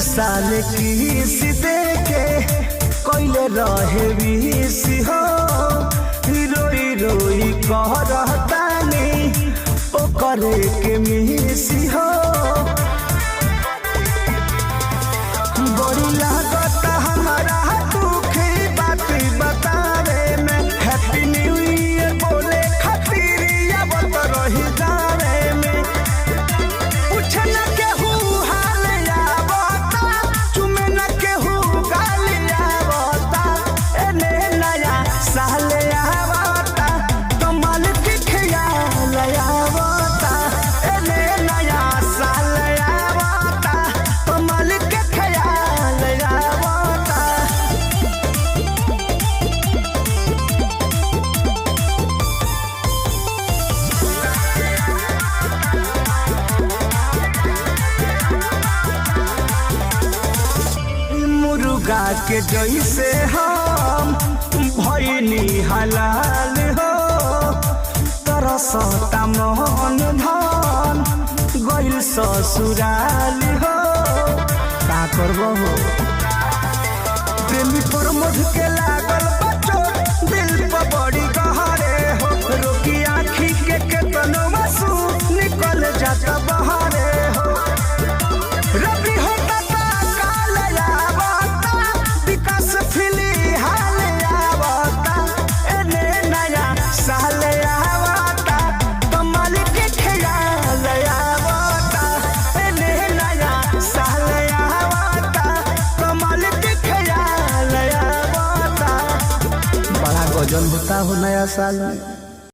साल किस दे के कोइले रहे विश हो रोई रोई कहतानी ओ करे के मिस हो बड़ी लागत हमारा दुखी बात बतावे में हैप्पी न्यू ईयर बोले खातिर आवत रही जावे में पूछना केहू हाल आवता चुमे न केहू गाल आवता एने नया साल आवता कमाल के ख्याल आवता एने नया साल आवता कमाल के ख्याल आवता। मुर्गा के जैसे हम भइनी हलाल हो तरसता मन धन गइल ससुराल हो का करबो हो प्रेमी प्रमोद के लागल बचो दिल पर बड़ी गहरे हो रोकी आँखी के केतनो आंसू निकल जाता बहारे हो रबी होता काल आवता विकास फिलहाल आवता एने नया साल आवता कमाल के ख्याल आवता एने नया साल आवता कमाल के ख्याल आवता। बड़ा गजल होता हो नया साल में।